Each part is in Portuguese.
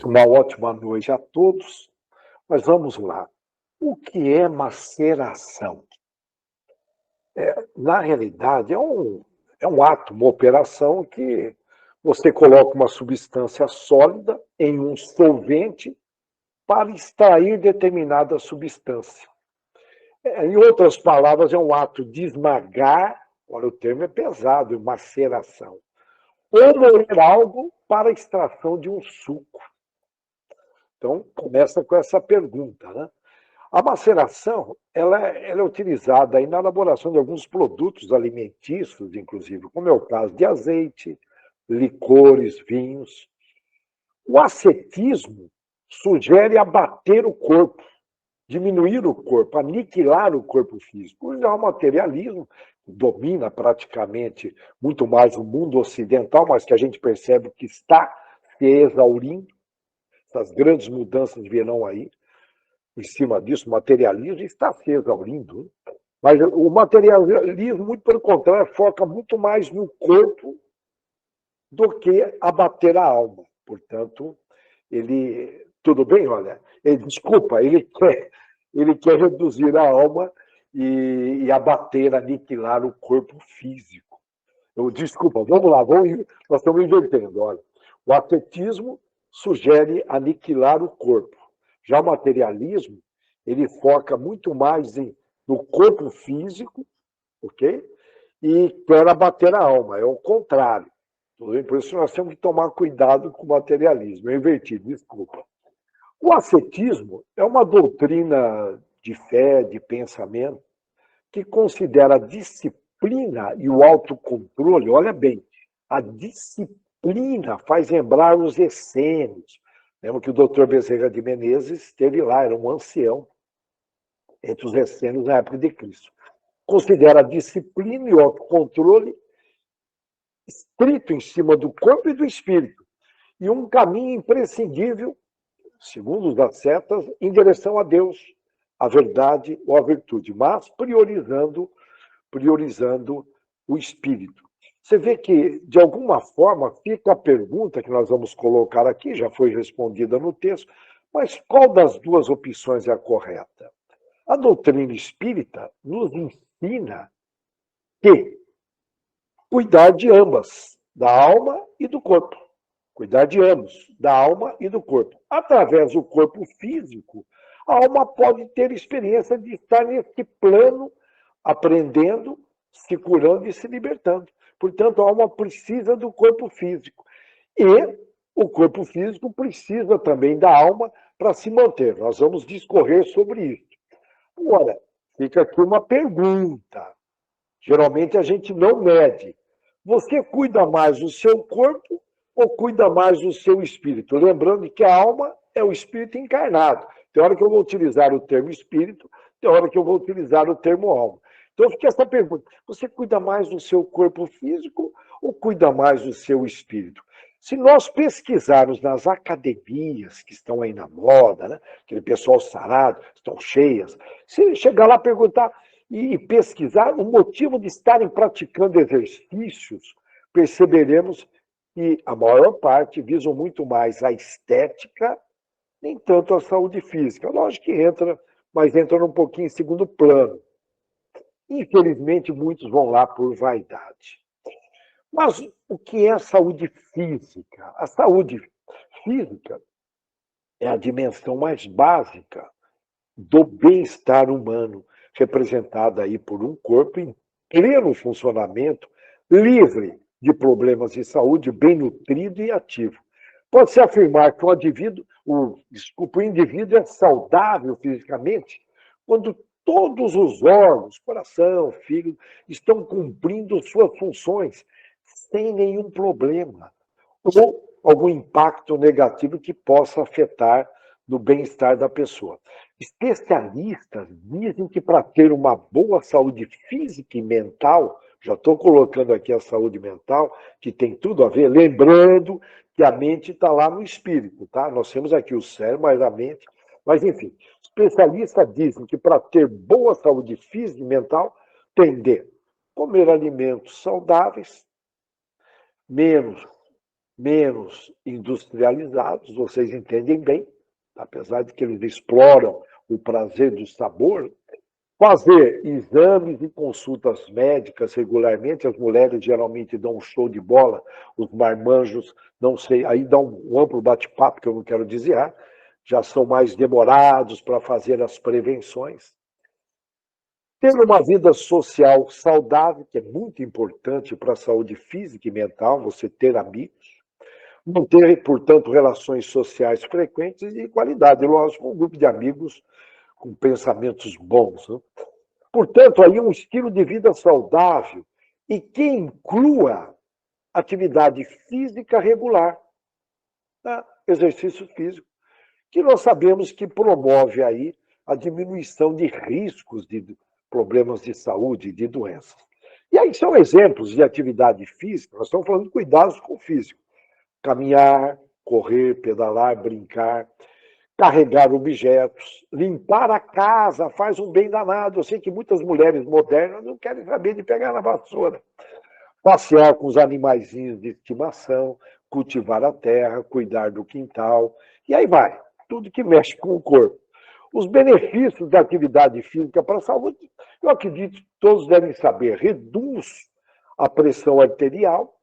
Uma ótima noite a todos. Mas vamos lá. O que é maceração? Na realidade, é um ato, uma operação que você coloca uma substância sólida em um solvente para extrair determinada substância. Em outras palavras, é um ato de esmagar, olha, o termo é pesado, maceração, ou moer algo para a extração de um suco. Então, começa com essa pergunta, né? A maceração ela é utilizada aí na elaboração de alguns produtos alimentícios, inclusive, como é o caso de azeite, licores, vinhos. O ascetismo sugere abater o corpo, diminuir o corpo, aniquilar o corpo físico. Já o materialismo domina praticamente muito mais o mundo ocidental, mas que a gente percebe que está se exaurindo. Essas grandes mudanças virão aí. Em cima disso, o materialismo está se exaurindo. Mas o materialismo, muito pelo contrário, foca muito mais no corpo do que abater a alma. Portanto, ele. Tudo bem, olha? Desculpa, ele quer reduzir a alma e abater, aniquilar o corpo físico. Desculpa, vamos lá, nós estamos invertendo. Olha. O ascetismo sugere aniquilar o corpo. Já o materialismo, ele foca muito mais no corpo físico, ok? E quer abater a alma, é o contrário. Por isso nós temos que tomar cuidado com o materialismo. É invertido, desculpa. O ascetismo é uma doutrina de fé, de pensamento, que considera a disciplina e o autocontrole. Olha bem, a disciplina faz lembrar os essênios. Lembra que o doutor Bezerra de Menezes esteve lá, era um ancião entre os essênios na época de Cristo. Considera a disciplina e o autocontrole estrito em cima do corpo e do espírito, e um caminho imprescindível, segundo os ascetas, em direção a Deus, a verdade ou a virtude, mas priorizando o espírito. Você vê que, de alguma forma, fica a pergunta que nós vamos colocar aqui, já foi respondida no texto, mas qual das duas opções é a correta? A doutrina espírita nos ensina que cuidar de ambas, da alma e do corpo. Cuidar de ambos, da alma e do corpo. Através do corpo físico, a alma pode ter experiência de estar nesse plano, aprendendo, se curando e se libertando. Portanto, a alma precisa do corpo físico. E o corpo físico precisa também da alma para se manter. Nós vamos discorrer sobre isso. Agora, fica aqui uma pergunta. Geralmente a gente não mede. Você cuida mais do seu corpo ou cuida mais do seu espírito? Lembrando que a alma é o espírito encarnado. Tem hora que eu vou utilizar o termo espírito, tem hora que eu vou utilizar o termo alma. Então fica essa pergunta: você cuida mais do seu corpo físico ou cuida mais do seu espírito? Se nós pesquisarmos nas academias que estão aí na moda, né? Aquele pessoal sarado, estão cheias, se chegar lá e perguntar e pesquisar o motivo de estarem praticando exercícios, perceberemos que a maior parte visam muito mais a estética, nem tanto a saúde física. Lógico que entra, mas entra um pouquinho em segundo plano. Infelizmente, muitos vão lá por vaidade. Mas o que é a saúde física? A saúde física é a dimensão mais básica do bem-estar humano, representada aí por um corpo em pleno funcionamento, livre de problemas de saúde, bem nutrido e ativo. Pode-se afirmar que o indivíduo é saudável fisicamente quando todos os órgãos, coração, fígado, estão cumprindo suas funções sem nenhum problema ou algum impacto negativo que possa afetar no bem-estar da pessoa. Especialistas dizem que para ter uma boa saúde física e mental, já estou colocando aqui a saúde mental, que tem tudo a ver, lembrando que a mente está lá no espírito, tá? Nós temos aqui o cérebro, mas a mente. Mas, enfim, especialistas dizem que para ter boa saúde física e mental, tem de comer alimentos saudáveis, menos menos industrializados, vocês entendem bem, apesar de que eles exploram o prazer do sabor, fazer exames e consultas médicas regularmente. As mulheres geralmente dão um show de bola, os marmanjos, não sei, aí dá um amplo bate-papo, que eu não quero dizer, já são mais demorados para fazer as prevenções. Ter uma vida social saudável, que é muito importante para a saúde física e mental, você ter amigos. Manter, portanto, relações sociais frequentes e de qualidade. Lógico, um grupo de amigos com pensamentos bons. Né? Portanto, aí um estilo de vida saudável e que inclua atividade física regular, né? Exercício físico, que nós sabemos que promove aí a diminuição de riscos de problemas de saúde, de doenças. E aí são exemplos de atividade física, nós estamos falando de cuidados com o físico. Caminhar, correr, pedalar, brincar, carregar objetos, limpar a casa, faz um bem danado. Eu sei que muitas mulheres modernas não querem saber de pegar na vassoura. Passear com os animaizinhos de estimação, cultivar a terra, cuidar do quintal, e aí vai, tudo que mexe com o corpo. Os benefícios da atividade física para a saúde, eu acredito que todos devem saber, reduz a pressão arterial,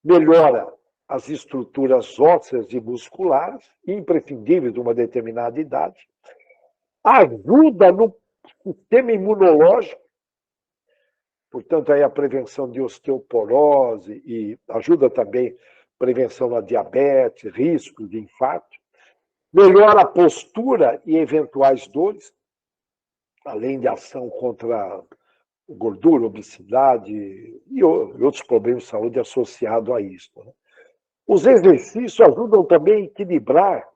melhora as estruturas ósseas e musculares, imprescindíveis de uma determinada idade, ajuda no sistema imunológico, portanto, aí a prevenção de osteoporose e ajuda também a prevenção da diabetes, risco de infarto, melhora a postura e eventuais dores, além de ação contra gordura, obesidade e outros problemas de saúde associados a isso. Os exercícios ajudam também a equilibrar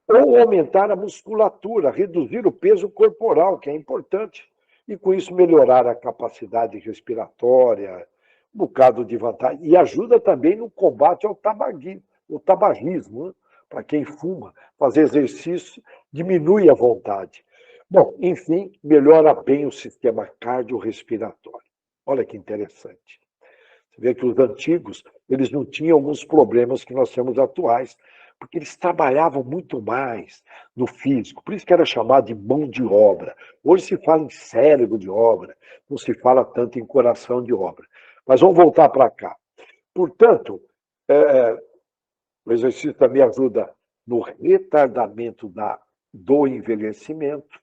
ou aumentar a musculatura, reduzir o peso corporal, que é importante, e com isso melhorar a capacidade respiratória, um bocado de vantagem. E ajuda também no combate ao tabagismo, né? Para quem fuma, fazer exercício diminui a vontade. Bom, enfim, melhora bem o sistema cardiorrespiratório. Olha que interessante. Você vê que os antigos, eles não tinham alguns problemas que nós temos atuais, porque eles trabalhavam muito mais no físico, por isso que era chamado de mão de obra. Hoje se fala em cérebro de obra, não se fala tanto em coração de obra. Mas vamos voltar para cá. Portanto, o exercício também ajuda no retardamento do envelhecimento,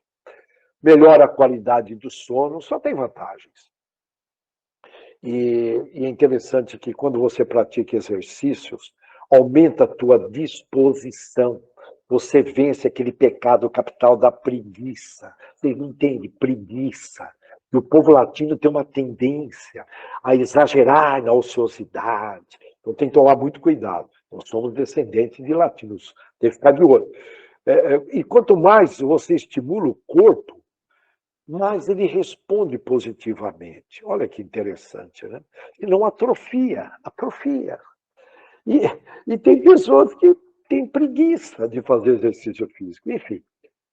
melhora a qualidade do sono, só tem vantagens. E é interessante que quando você pratica exercícios, aumenta a tua disposição. Você vence aquele pecado capital da preguiça. Vocês não entendem? Preguiça. E o povo latino tem uma tendência a exagerar na ociosidade. Então tem que tomar muito cuidado. Nós somos descendentes de latinos. Tem que ficar de olho. E quanto mais você estimula o corpo, mas ele responde positivamente. Olha que interessante, né? E não atrofia, atrofia. E tem pessoas que têm preguiça de fazer exercício físico. Enfim,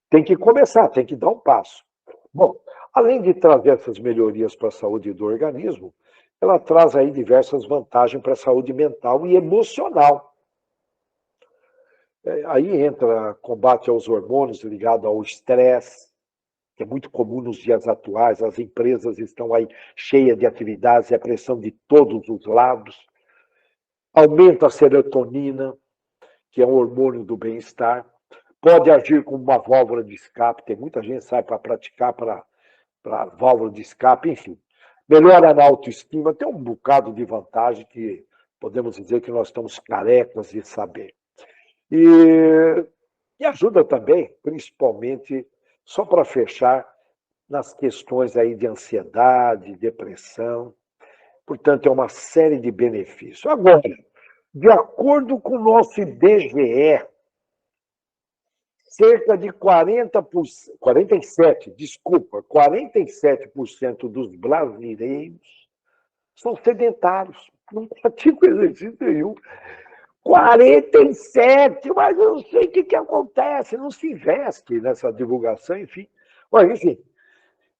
tem que começar, tem que dar um passo. Bom, além de trazer essas melhorias para a saúde do organismo, ela traz aí diversas vantagens para a saúde mental e emocional. Aí entra combate aos hormônios ligado ao estresse, que é muito comum nos dias atuais, as empresas estão aí cheias de atividades, é pressão de todos os lados. Aumenta a serotonina, que é um hormônio do bem-estar. Pode agir como uma válvula de escape, tem muita gente que sai para praticar para válvula de escape, enfim. Melhora na autoestima, tem um bocado de vantagem que podemos dizer que nós estamos carecas de saber. E ajuda também, principalmente, só para fechar, nas questões aí de ansiedade, depressão. Portanto, é uma série de benefícios. Agora, de acordo com o nosso IBGE, cerca de 47% dos brasileiros são sedentários, não praticam exercício nenhum. 47, mas eu não sei o que acontece, não se investe nessa divulgação, enfim. Mas, enfim,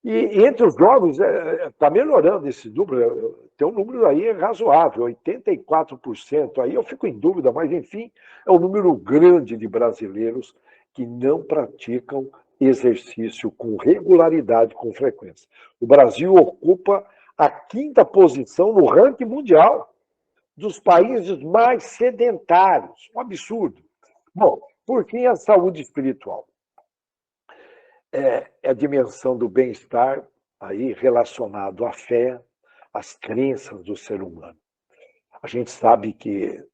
E entre os jovens, está melhorando esse número, tem um número aí razoável, 84%. Aí eu fico em dúvida, mas enfim, é um número grande de brasileiros que não praticam exercício com regularidade, com frequência. O Brasil ocupa a 5ª posição no ranking mundial dos países mais sedentários. Um absurdo. Bom, por fim, a saúde espiritual. É a dimensão do bem-estar aí relacionado à fé, às crenças do ser humano. A gente sabe que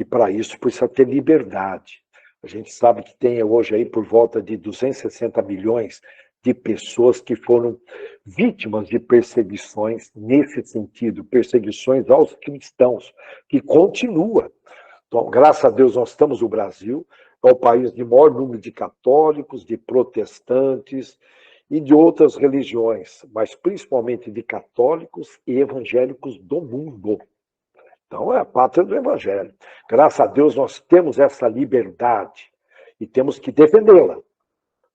para isso precisa ter liberdade. A gente sabe que tem hoje aí por volta de 260 milhões de pessoas que foram vítimas de perseguições nesse sentido, perseguições aos cristãos, que continua. Então, graças a Deus, nós estamos no Brasil, é o país de maior número de católicos, de protestantes e de outras religiões, mas principalmente de católicos e evangélicos do mundo. Então, é a pátria do evangelho. Graças a Deus, nós temos essa liberdade e temos que defendê-la.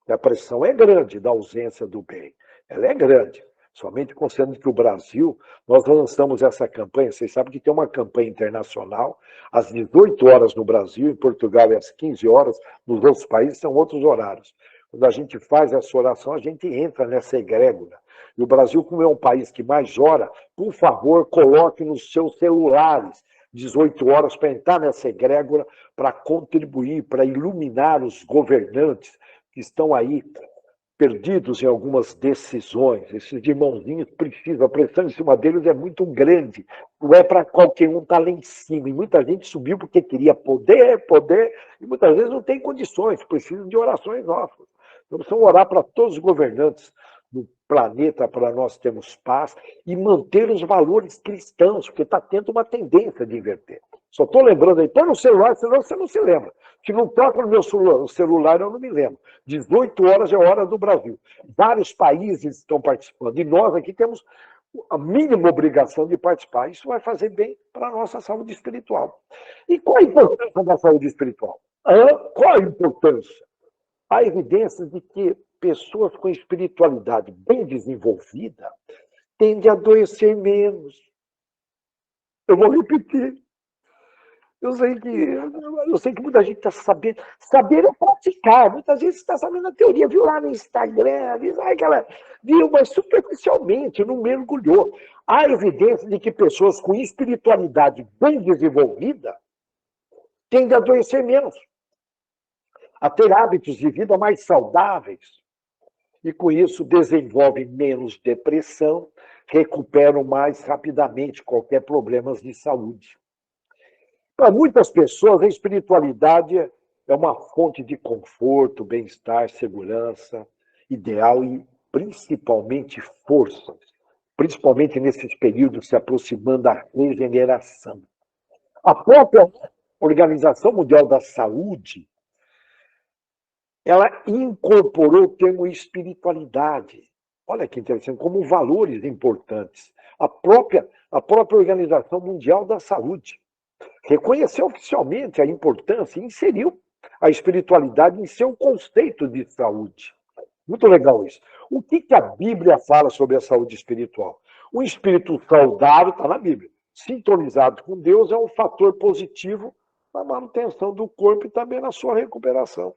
A pressão é grande da ausência do bem. Ela é grande. Somente considerando que o Brasil, nós lançamos essa campanha, vocês sabem que tem uma campanha internacional, às 18 horas no Brasil, em Portugal é às 15 horas, nos outros países são outros horários. Quando a gente faz essa oração, a gente entra nessa egrégora. E o Brasil, como é um país que mais ora, por favor, coloque nos seus celulares 18 horas para entrar nessa egrégora, para contribuir, para iluminar os governantes que estão aí perdidos em algumas decisões. Esses irmãozinhos precisam, a pressão em cima deles é muito grande. Não é para qualquer um estar lá em cima. E muita gente subiu porque queria poder, e muitas vezes não tem condições, precisam de orações nossas. Então, precisamos orar para todos os governantes do planeta, para nós termos paz e manter os valores cristãos, porque está tendo uma tendência de inverter. Só estou lembrando aí, põe no celular, senão você não se lembra. Se não toca no meu celular, eu não me lembro. 18 horas é a hora do Brasil. Vários países estão participando. E nós aqui temos a mínima obrigação de participar. Isso vai fazer bem para a nossa saúde espiritual. E qual a importância da saúde espiritual? Qual a importância? Há evidências de que pessoas com espiritualidade bem desenvolvida tendem a adoecer menos. Eu vou repetir. Eu sei que muita gente está sabendo. Saber é praticar. Muitas vezes está sabendo a teoria, viu lá no Instagram, viu, mas superficialmente, não mergulhou. Há evidência de que pessoas com espiritualidade bem desenvolvida tendem a adoecer menos, a ter hábitos de vida mais saudáveis. E com isso desenvolvem menos depressão, recuperam mais rapidamente qualquer problema de saúde. Para muitas pessoas, a espiritualidade é uma fonte de conforto, bem-estar, segurança, ideal e principalmente força, principalmente nesses períodos se aproximando da regeneração. A própria Organização Mundial da Saúde, ela incorporou o termo espiritualidade. Olha que interessante, como valores importantes. A própria Organização Mundial da Saúde reconheceu oficialmente a importância e inseriu a espiritualidade em seu conceito de saúde. Muito legal isso. O que a Bíblia fala sobre a saúde espiritual? O espírito saudável está na Bíblia. Sintonizado com Deus é um fator positivo na manutenção do corpo e também na sua recuperação.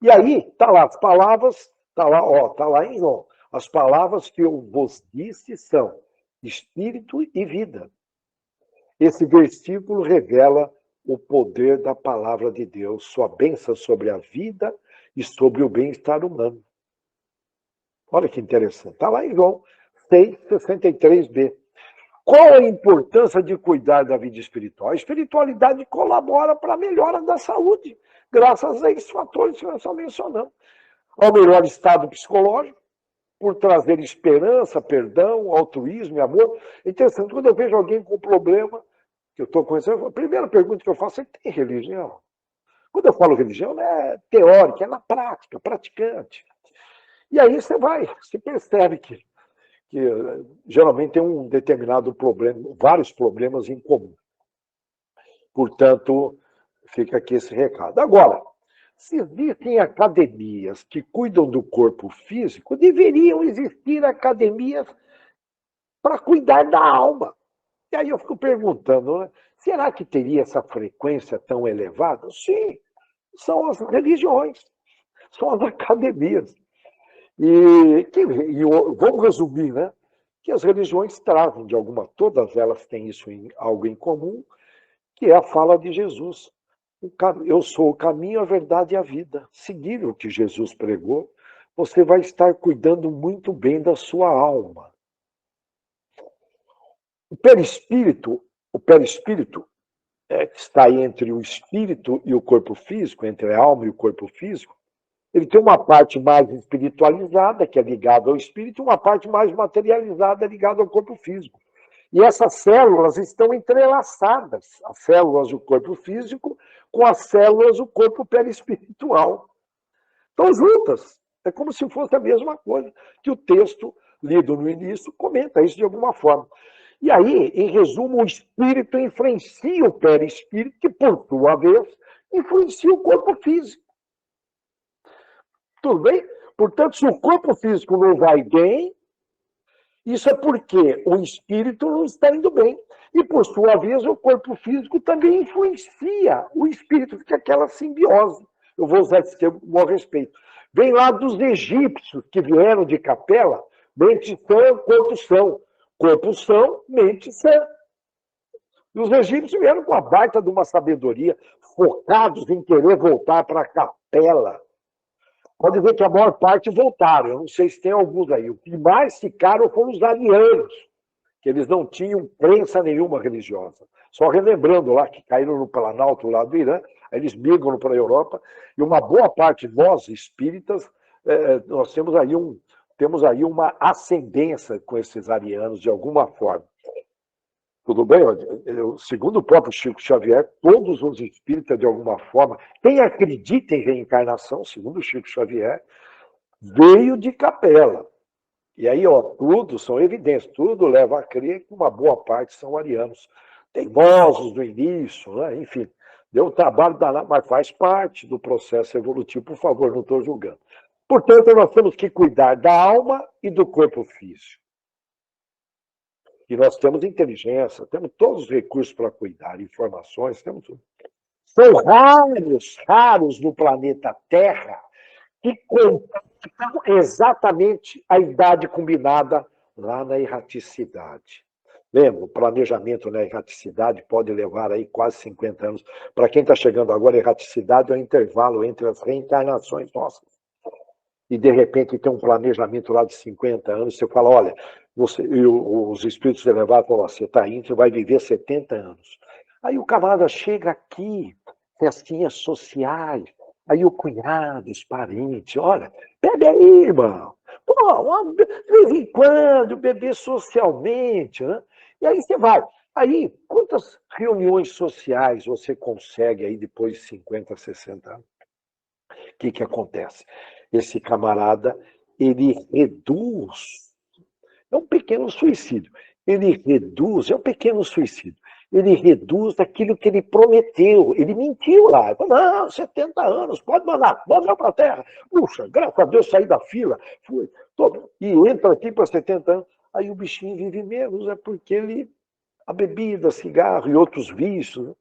E aí, está lá as palavras, está lá em João. As palavras que eu vos disse são espírito e vida. Esse versículo revela o poder da palavra de Deus, sua bênção sobre a vida e sobre o bem-estar humano. Olha que interessante. Está lá em João 6,63b. Qual a importância de cuidar da vida espiritual? A espiritualidade colabora para a melhora da saúde, graças a esses fatores que nós só mencionamos. Ao melhor estado psicológico, por trazer esperança, perdão, altruísmo e amor. É interessante, quando eu vejo alguém com problema, que eu estou conhecendo, a primeira pergunta que eu faço é: tem religião? Quando eu falo religião, não é teórica, é na prática, praticante. E aí você percebe que geralmente tem um determinado problema, vários problemas em comum. Portanto, fica aqui esse recado. Agora, Se existem academias que cuidam do corpo físico, deveriam existir academias para cuidar da alma. E aí eu fico perguntando, né? Será que teria essa frequência tão elevada? Sim, são as religiões, são as academias. Vamos resumir, né? Que as religiões trazem, de alguma, todas elas têm isso algo em comum, que é a fala de Jesus. Eu sou o caminho, a verdade e a vida. Seguir o que Jesus pregou, você vai estar cuidando muito bem da sua alma. O perispírito que está entre o espírito e o corpo físico, entre a alma e o corpo físico, ele tem uma parte mais espiritualizada, que é ligada ao espírito, e uma parte mais materializada, ligada ao corpo físico. E essas células estão entrelaçadas, as células do corpo físico com as células do corpo perispiritual. Estão juntas. É como se fosse a mesma coisa, que o texto lido no início comenta isso de alguma forma. E aí, em resumo, o espírito influencia o perispírito, que, por sua vez, influencia o corpo físico. Tudo bem? Portanto, se o corpo físico não vai bem, isso é porque o espírito não está indo bem. E, por sua vez, o corpo físico também influencia o espírito, fica aquela simbiose. Eu vou usar esse termo com respeito. Vem lá dos egípcios que vieram de Capela, mente sã, corpo são. Corpo são, mente sã. E os egípcios vieram com a baita de uma sabedoria, focados em querer voltar para a Capela. Pode ver que a maior parte voltaram. Eu não sei se tem alguns aí. O que mais ficaram foram os arianos, que eles não tinham crença nenhuma religiosa. Só relembrando lá que caíram no Planalto lá do Irã, aí eles migram para a Europa, e uma boa parte de nós, espíritas, nós temos aí uma ascendência com esses arianos, de alguma forma. Tudo bem? Segundo o próprio Chico Xavier, todos os espíritas, de alguma forma, quem acredita em reencarnação, segundo o Chico Xavier, veio de Capela. E aí, tudo são evidências, tudo leva a crer que uma boa parte são arianos. Teimosos do início, né? Enfim, deu um trabalho danado, mas faz parte do processo evolutivo. Por favor, não estou julgando. Portanto, nós temos que cuidar da alma e do corpo físico. E nós temos inteligência, temos todos os recursos para cuidar, informações, temos tudo. São raros no planeta Terra que completam exatamente a idade combinada lá na erraticidade. Lembra, o planejamento na erraticidade pode levar aí quase 50 anos. Para quem está chegando agora, a erraticidade é o intervalo entre as reencarnações nossas. E, de repente, tem um planejamento lá de 50 anos, você fala, olha, os espíritos elevados falam, você está indo, você vai viver 70 anos. Aí o camarada chega aqui, festinhas sociais, aí o cunhado, os parentes, olha, bebe aí, irmão. Pô, de vez em quando, beber socialmente, né? E aí você vai. Aí, quantas reuniões sociais você consegue aí depois de 50, 60 anos? O que acontece? Esse camarada, ele reduz, é um pequeno suicídio, é um pequeno suicídio, ele reduz aquilo que ele prometeu, ele mentiu lá, ele falou, não, 70 anos, pode mandar para a Terra, puxa, graças a Deus saí da fila, fui, e entra aqui para 70 anos, aí o bichinho vive menos, é porque a bebida, cigarro e outros vícios, né,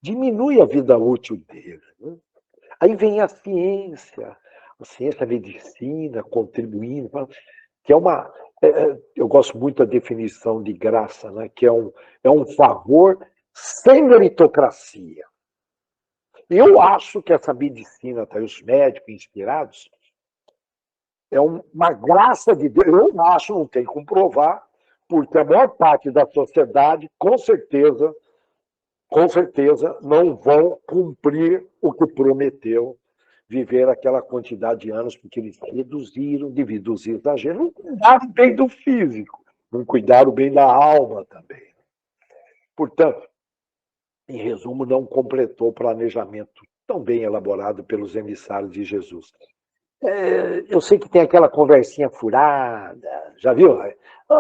diminui a vida útil dele, né? Aí vem a ciência, a medicina contribuindo, que é uma. Eu gosto muito da definição de graça, né? Que é um favor sem meritocracia. Eu acho que essa medicina, os médicos inspirados, é uma graça de Deus. Eu acho, não tem como provar, porque a maior parte da sociedade, com certeza, não vão cumprir o que prometeu, viver aquela quantidade de anos, porque eles devido aos exageros, não cuidaram bem do físico, não cuidaram bem da alma também. Portanto, em resumo, não completou o planejamento tão bem elaborado pelos emissários de Jesus. Eu sei que tem aquela conversinha furada, já viu?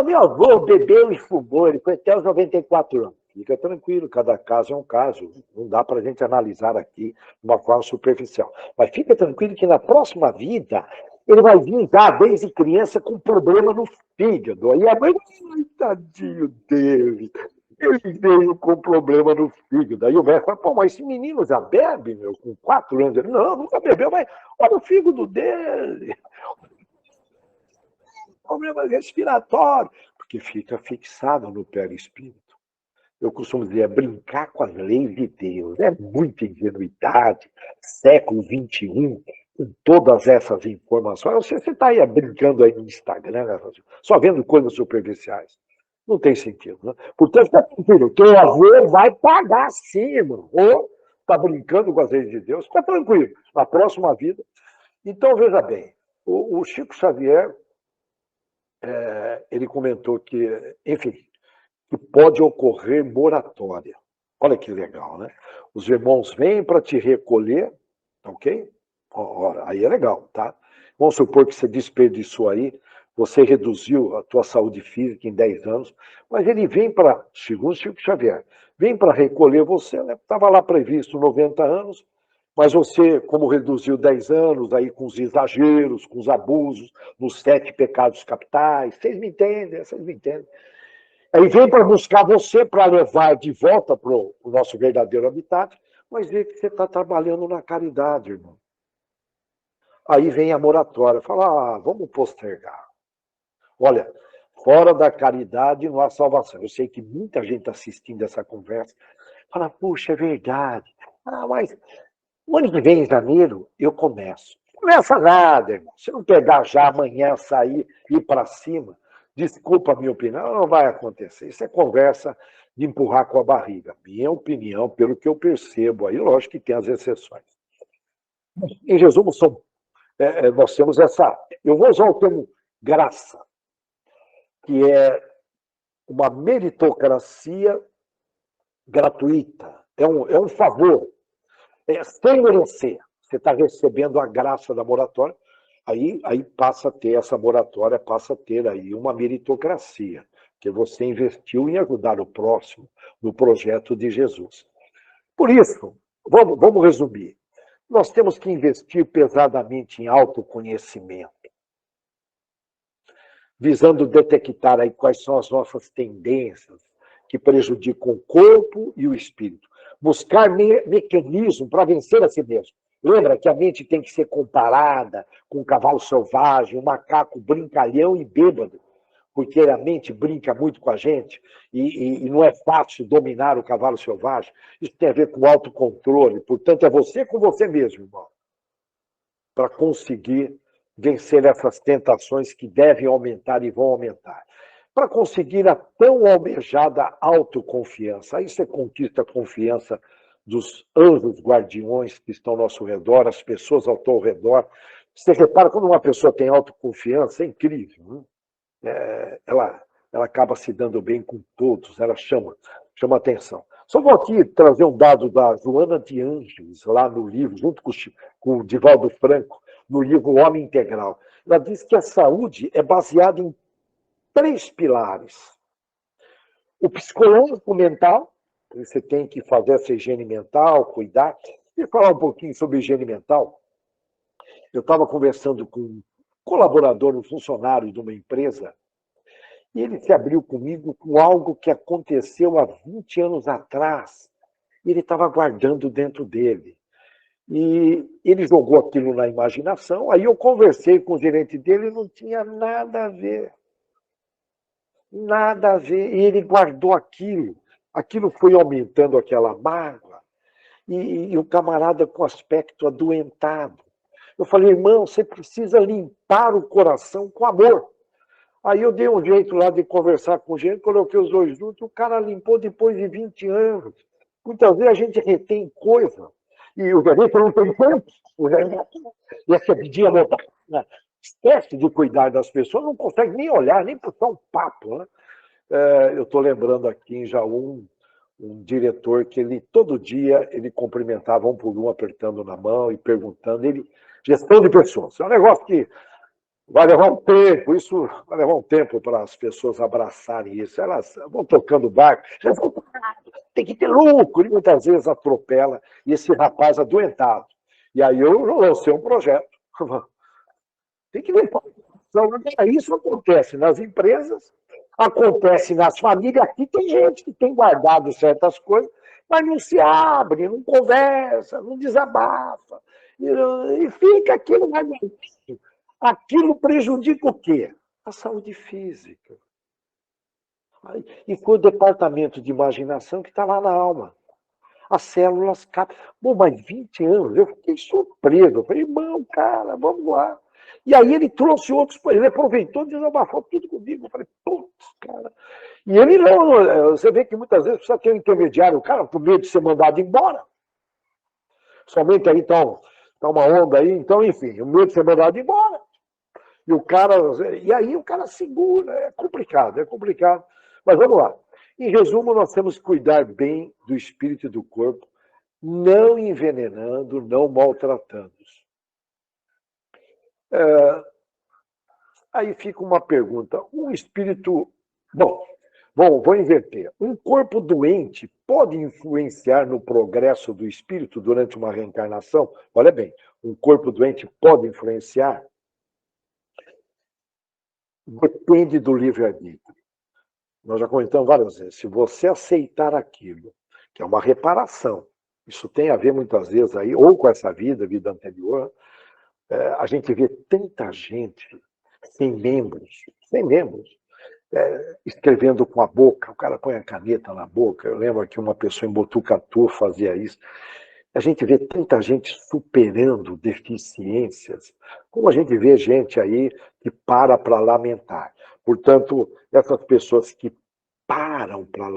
Meu avô bebeu e fumou, ele foi até os 94 anos. Fica tranquilo, cada caso é um caso. Não dá para a gente analisar aqui de uma forma superficial. Mas fica tranquilo que na próxima vida ele vai vir já desde criança com problema no fígado. Aí a mãe, ai, tadinho dele, ele veio com problema no fígado. Aí o médico fala, pô, mas esse menino já bebe, meu, com 4 anos. Ele, não, nunca bebeu, mas olha o fígado dele. Problema respiratório, porque fica fixado no perispírito. Eu costumo dizer, é brincar com as leis de Deus. É muita ingenuidade, século XXI, com todas essas informações. Você está aí brincando aí no Instagram, né, só vendo coisas superficiais. Não tem sentido. Né? Portanto, fica tranquilo, teu avô vai pagar sim, irmão. Ou está brincando com as leis de Deus, fica tranquilo. Na próxima vida. Então, veja bem, o Chico Xavier, ele comentou que, enfim, que pode ocorrer moratória. Olha que legal, né? Os irmãos vêm para te recolher, ok? Aí é legal, tá? Vamos supor que você desperdiçou aí, você reduziu a tua saúde física em 10 anos, mas ele vem para, segundo Chico Xavier, vem para recolher você, né? Estava lá previsto 90 anos, mas você, como reduziu 10 anos, aí com os exageros, com os abusos, nos 7 pecados capitais, vocês me entendem, vocês me entendem. Aí vem para buscar você, para levar de volta para o nosso verdadeiro habitat, mas vê que você está trabalhando na caridade, irmão. Aí vem a moratória, fala, vamos postergar. Olha, fora da caridade não há salvação. Eu sei que muita gente está assistindo essa conversa, fala, puxa, é verdade. Mas o ano que vem, em janeiro, eu começo. Não começa nada, irmão. Se não pegar já amanhã, sair, ir para cima, desculpa a minha opinião, não vai acontecer. Isso é conversa de empurrar com a barriga. Minha opinião, pelo que eu percebo aí, lógico que tem as exceções. Em resumo, nós temos essa... Eu vou usar o termo graça, que é uma meritocracia gratuita. É um favor. Sem merecer. Você está recebendo a graça da moratória, aí passa a ter essa moratória, passa a ter aí uma meritocracia, que você investiu em ajudar o próximo no projeto de Jesus. Por isso, vamos resumir. Nós temos que investir pesadamente em autoconhecimento, visando detectar aí quais são as nossas tendências que prejudicam o corpo e o espírito. Buscar mecanismo para vencer a si mesmo. Lembra que a mente tem que ser comparada com um cavalo selvagem, um macaco brincalhão e bêbado, porque a mente brinca muito com a gente e não é fácil dominar o cavalo selvagem. Isso tem a ver com autocontrole, portanto, é você com você mesmo, irmão, para conseguir vencer essas tentações que devem aumentar e vão aumentar. Para conseguir a tão almejada autoconfiança. Aí você conquista a confiança dos anjos guardiões que estão ao nosso redor, as pessoas ao teu redor. Você repara, quando uma pessoa tem autoconfiança, é incrível. Né? Ela acaba se dando bem com todos, ela chama atenção. Só vou aqui trazer um dado da Joana de Ângeles, lá no livro, junto com o Divaldo Franco, no livro Homem Integral. Ela diz que a saúde é baseada em 3 pilares. O psicológico mental, você tem que fazer essa higiene mental, cuidar. E falar um pouquinho sobre higiene mental. Eu estava conversando com um colaborador, um funcionário de uma empresa, e ele se abriu comigo com algo que aconteceu há 20 anos atrás. E ele estava guardando dentro dele. E ele jogou aquilo na imaginação, aí eu conversei com o gerente dele e não tinha nada a ver. Nada a ver. E ele guardou aquilo. Aquilo foi aumentando aquela mágoa. E o camarada com aspecto adoentado. Eu falei, irmão, você precisa limpar o coração com amor. Aí eu dei um jeito lá de conversar com gente, coloquei os dois juntos, o cara limpou depois de 20 anos. Muitas vezes a gente retém coisa. E o gerente não tem tempo. O gerente ia pedir a montar. Esquece de cuidar das pessoas, não consegue nem olhar, nem puxar um papo. Né? Eu estou lembrando aqui em Jaú um diretor que ele todo dia ele cumprimentava um por um, apertando na mão e perguntando. Gestão de pessoas. É um negócio que vai levar um tempo, isso vai levar um tempo para as pessoas abraçarem isso. Elas vão tocando barco. tem que ter lucro, e muitas vezes atropela esse rapaz adoentado. E aí eu lancei um projeto. Tem que ver. Isso acontece nas empresas, acontece nas famílias. Aqui tem gente que tem guardado certas coisas, mas não se abre, não conversa, não desabafa. E fica aquilo mais. Aquilo prejudica o quê? A saúde física. E foi o departamento de imaginação que está lá na alma. As células captam. Bom, mas 20 anos, eu fiquei surpreso. Eu falei, irmão, cara, vamos lá. E aí ele trouxe outros, ele aproveitou e desabafou tudo comigo. Eu falei, putz, cara. E ele não, você vê que muitas vezes precisa ter um intermediário, o cara, por medo de ser mandado embora. Somente aí tá uma onda aí, então, enfim, o medo de ser mandado embora. E aí o cara segura, é complicado, é complicado. Mas vamos lá. Em resumo, nós temos que cuidar bem do espírito e do corpo, não envenenando, não maltratando. Aí fica uma pergunta. Um espírito. Vou inverter. Um corpo doente pode influenciar no progresso do espírito durante uma reencarnação? Olha bem, um corpo doente pode influenciar? Depende do livre-arbítrio. Nós já comentamos várias vezes. Se você aceitar aquilo, que é uma reparação, isso tem a ver muitas vezes aí, ou com essa vida anterior, a gente vê tanta gente sem membros, escrevendo com a boca, o cara põe a caneta na boca. Eu lembro que uma pessoa em Botucatu fazia isso. A gente vê tanta gente superando deficiências, como a gente vê gente aí que para lamentar. Portanto, essas pessoas que param para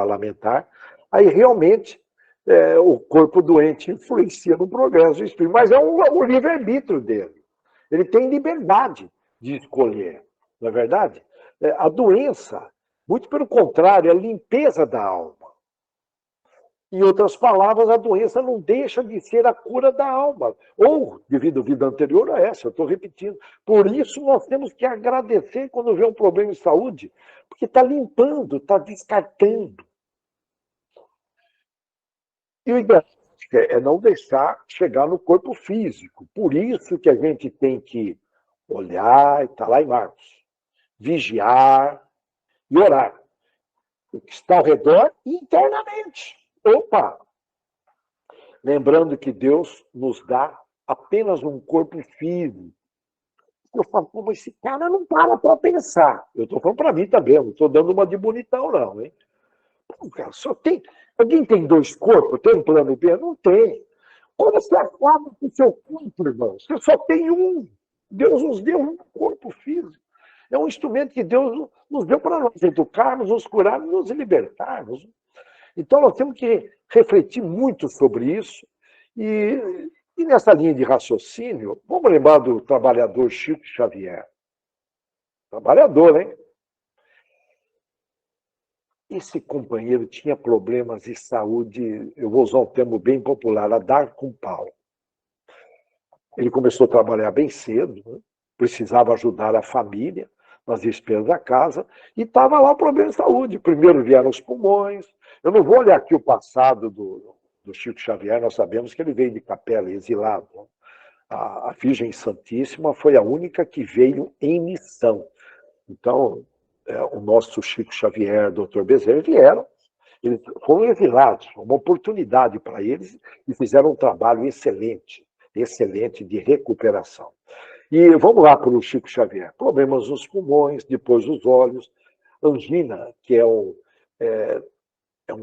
lamentar, aí realmente o corpo doente influencia no progresso do espírito, mas é o livre-arbítrio dele. Ele tem liberdade de escolher, não é verdade? A doença, muito pelo contrário, é a limpeza da alma. Em outras palavras, a doença não deixa de ser a cura da alma. Ou, devido à vida anterior a essa, eu estou repetindo. Por isso, nós temos que agradecer quando vê um problema de saúde, porque está limpando, está descartando. E o ideal é não deixar chegar no corpo físico. Por isso que a gente tem que olhar, está lá em Marcos, vigiar e orar. O que está ao redor internamente. Opa! Lembrando que Deus nos dá apenas um corpo físico. Eu falo, como esse cara não para pensar. Eu estou falando para mim também, não estou dando uma de bonitão, não, hein? Pô, cara, só tem. Alguém tem dois corpos? Tem um plano B? Não tem. Quando você acaba com o seu corpo, irmão, você só tem um. Deus nos deu um corpo físico. É um instrumento que Deus nos deu para nós educarmos, nos curarmos, nos libertarmos. Então, nós temos que refletir muito sobre isso. E nessa linha de raciocínio, vamos lembrar do trabalhador Chico Xavier. Trabalhador, hein? Esse companheiro tinha problemas de saúde, eu vou usar um termo bem popular, a dar com pau. Ele começou a trabalhar bem cedo, né? Precisava ajudar a família nas despesas da casa, e estava lá o problema de saúde. Primeiro vieram os pulmões. Eu não vou olhar aqui o passado do Chico Xavier, nós sabemos que ele veio de Capela, exilado. A Virgem Santíssima foi a única que veio em missão. Então, o nosso Chico Xavier, Dr. Bezerra, vieram. Eles foram exilados, uma oportunidade para eles, e fizeram um trabalho excelente de recuperação. E vamos lá para o Chico Xavier. Problemas nos pulmões, depois os olhos, angina, que é um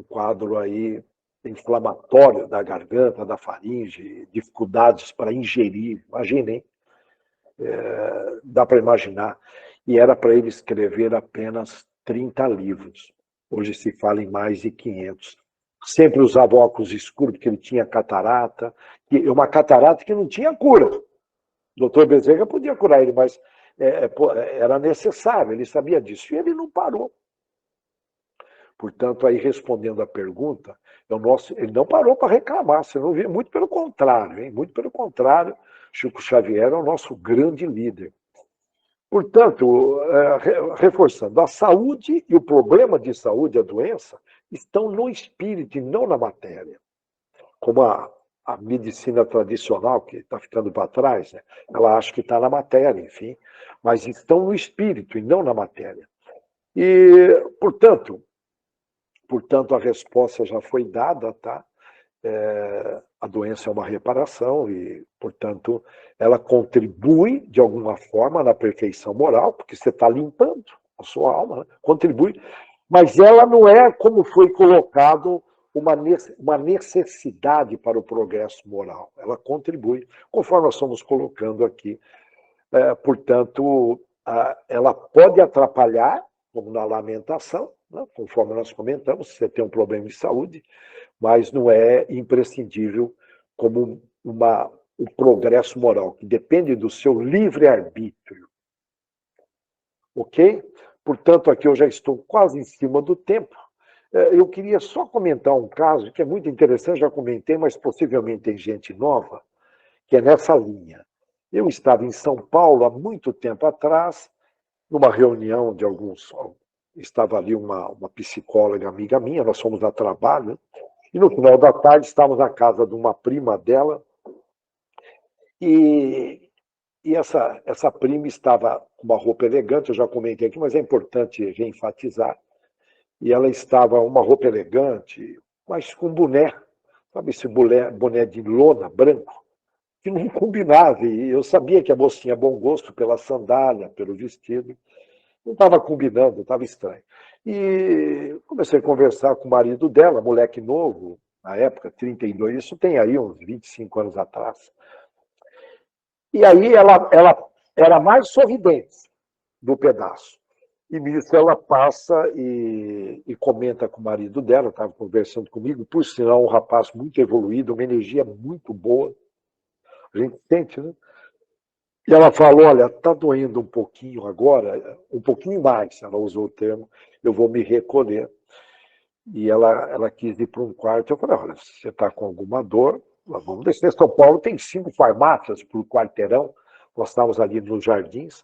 quadro aí inflamatório da garganta, da faringe, dificuldades para ingerir, imaginem, dá para imaginar. E era para ele escrever apenas 30 livros. Hoje se fala em mais de 500. Sempre usava óculos escuros, porque ele tinha catarata, uma catarata que não tinha cura. O doutor Bezerra podia curar ele, mas era necessário, ele sabia disso. E ele não parou. Portanto, aí respondendo à pergunta, ele não parou para reclamar, você não vê, muito pelo contrário, hein? Muito pelo contrário, Chico Xavier é o nosso grande líder. Portanto, reforçando, a saúde e o problema de saúde, a doença, estão no espírito e não na matéria. Como a medicina tradicional, que está ficando para trás, né? Ela acha que está na matéria, enfim, mas estão no espírito e não na matéria. E, portanto, a resposta já foi dada, tá? A doença é uma reparação e, portanto, ela contribui de alguma forma na perfeição moral, porque você está limpando a sua alma, né? Contribui, mas ela não é como foi colocado uma necessidade para o progresso moral. Ela contribui, conforme nós estamos colocando aqui. Portanto, ela pode atrapalhar, como na lamentação, né? Conforme nós comentamos, se você tem um problema de saúde, mas não é imprescindível como um progresso moral, que depende do seu livre-arbítrio. Ok? Portanto, aqui eu já estou quase em cima do tempo. Eu queria só comentar um caso que é muito interessante, já comentei, mas possivelmente tem gente nova, que é nessa linha. Eu estava em São Paulo há muito tempo atrás, numa reunião de alguns. Estava ali uma psicóloga amiga minha, nós fomos a trabalho, e no final da tarde estávamos na casa de uma prima dela, e, e essa prima estava com uma roupa elegante, eu já comentei aqui, mas é importante reenfatizar. E ela estava uma roupa elegante, mas com boné, sabe esse boné de lona branco, que não combinava. E eu sabia que a moça tinha bom gosto pela sandália, pelo vestido. Não estava combinando, estava estranho. E comecei a conversar com o marido dela, moleque novo, na época, 32, isso tem aí uns 25 anos atrás. E aí ela era mais sorridente do pedaço. E nisso ela passa e comenta com o marido dela, estava conversando comigo, por sinal, um rapaz muito evoluído, uma energia muito boa. A gente sente, né? E ela falou, olha, está doendo um pouquinho agora, um pouquinho mais, ela usou o termo, eu vou me recolher. E ela quis ir para um quarto. Eu falei, olha, se você está com alguma dor, vamos descer. São Paulo tem 5 farmácias por quarteirão. Nós estávamos ali nos Jardins.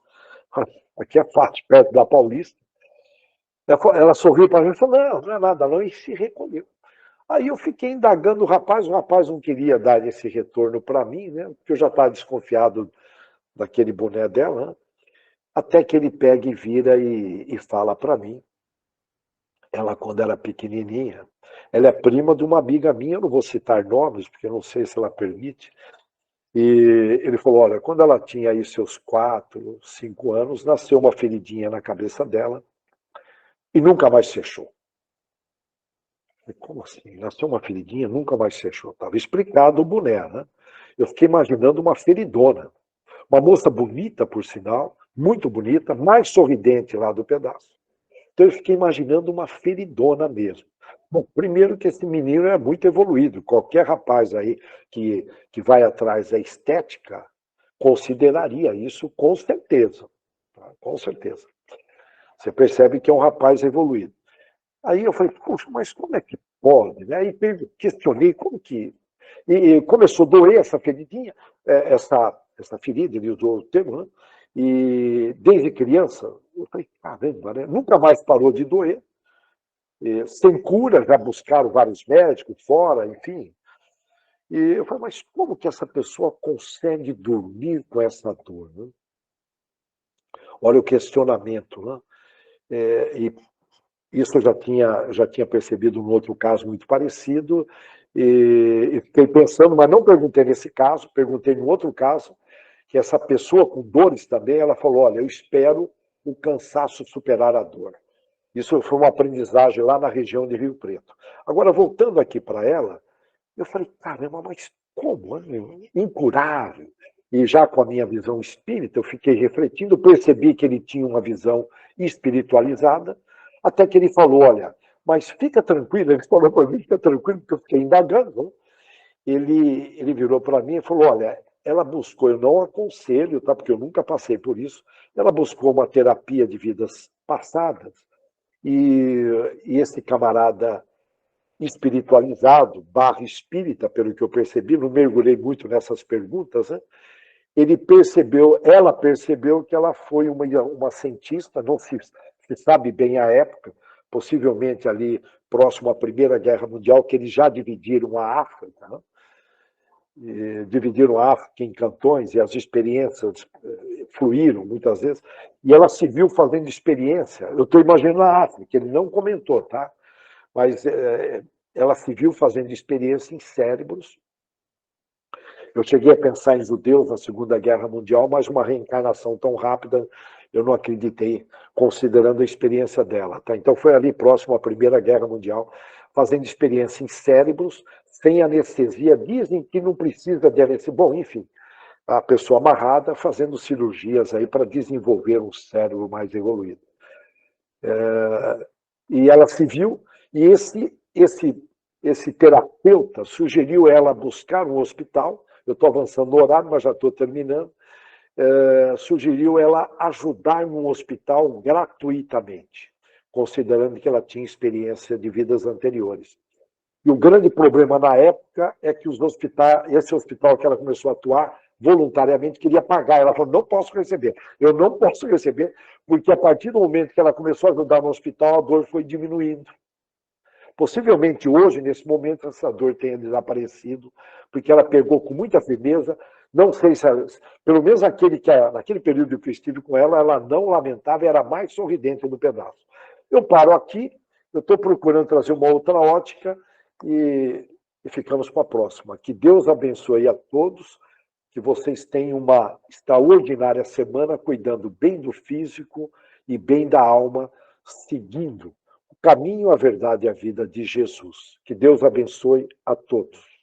Aqui é fácil, perto da Paulista. Ela sorriu para mim e falou, não, não é nada não, e se recolheu. Aí eu fiquei indagando o rapaz não queria dar esse retorno para mim, né? Porque eu já estava desconfiado daquele boné dela, né? Até que ele pega e vira e fala para mim. Ela, quando era pequenininha, ela é prima de uma amiga minha, eu não vou citar nomes, porque eu não sei se ela permite. E ele falou, olha, quando ela tinha aí seus 4, 5 anos, nasceu uma feridinha na cabeça dela e nunca mais fechou. Falei, como assim? Nasceu uma feridinha, nunca mais fechou. Estava explicado o boné, né? Eu fiquei imaginando uma feridona. Uma moça bonita, por sinal, muito bonita, mais sorridente lá do pedaço. Então eu fiquei imaginando uma feridona mesmo. Bom, primeiro que esse menino é muito evoluído. Qualquer rapaz aí que vai atrás da estética consideraria isso com certeza. Tá? Com certeza. Você percebe que é um rapaz evoluído. Aí eu falei, poxa, mas como é que pode? Né? Aí questionei como que. E começou a doer essa feridinha, essa ferida, ele usou o termo, né? E desde criança, eu falei, caramba, né? Nunca mais parou de doer. E, sem cura, já buscaram vários médicos fora, enfim. E eu falei, mas como que essa pessoa consegue dormir com essa dor? Né? Olha o questionamento. Né? E isso eu já tinha percebido num outro caso muito parecido, e fiquei pensando, mas não perguntei nesse caso, perguntei num outro caso, que essa pessoa com dores também, ela falou, olha, eu espero o cansaço superar a dor. Isso foi uma aprendizagem lá na região de Rio Preto. Agora, voltando aqui para ela, eu falei, caramba, mas como? Incurável. E já com a minha visão espírita, eu fiquei refletindo, percebi que ele tinha uma visão espiritualizada, até que ele falou, olha, mas fica tranquilo, ele falou para mim, fica tranquilo, porque eu fiquei indagando. Né? Ele virou para mim e falou, olha, ela buscou, eu não aconselho, tá? Porque eu nunca passei por isso, ela buscou uma terapia de vidas passadas, e esse camarada espiritualizado, barra espírita, pelo que eu percebi, não mergulhei muito nessas perguntas, né? ela percebeu que ela foi uma cientista, não se sabe bem a época, possivelmente ali próximo à Primeira Guerra Mundial, que eles já dividiram a África, né? Dividiram a África em cantões e as experiências fluíram muitas vezes, e ela se viu fazendo experiência. Eu estou imaginando a África, ele não comentou, tá? Mas ela se viu fazendo experiência em cérebros. Eu cheguei a pensar em judeus na Segunda Guerra Mundial, mas uma reencarnação tão rápida eu não acreditei, considerando a experiência dela. Tá? Então foi ali próximo à Primeira Guerra Mundial, fazendo experiência em cérebros, sem anestesia. Dizem que não precisa de anestesia. Bom, enfim, a pessoa amarrada fazendo cirurgias aí para desenvolver um cérebro mais evoluído. E ela se viu, e esse terapeuta sugeriu ela buscar um hospital. Eu estou avançando no horário, mas já estou terminando. Sugeriu ela ajudar num hospital gratuitamente, considerando que ela tinha experiência de vidas anteriores. E o grande problema na época é que esse hospital que ela começou a atuar voluntariamente queria pagar. Ela falou, não posso receber. Eu não posso receber, porque a partir do momento que ela começou a ajudar no hospital, a dor foi diminuindo. Possivelmente hoje, nesse momento, essa dor tenha desaparecido, porque ela pegou com muita firmeza. Não sei se, pelo menos naquele período que eu estive com ela, ela não lamentava, era mais sorridente no pedaço. Eu paro aqui, eu estou procurando trazer uma outra ótica e ficamos para a próxima. Que Deus abençoe a todos, que vocês tenham uma extraordinária semana, cuidando bem do físico e bem da alma, seguindo o caminho, a verdade e a vida de Jesus. Que Deus abençoe a todos.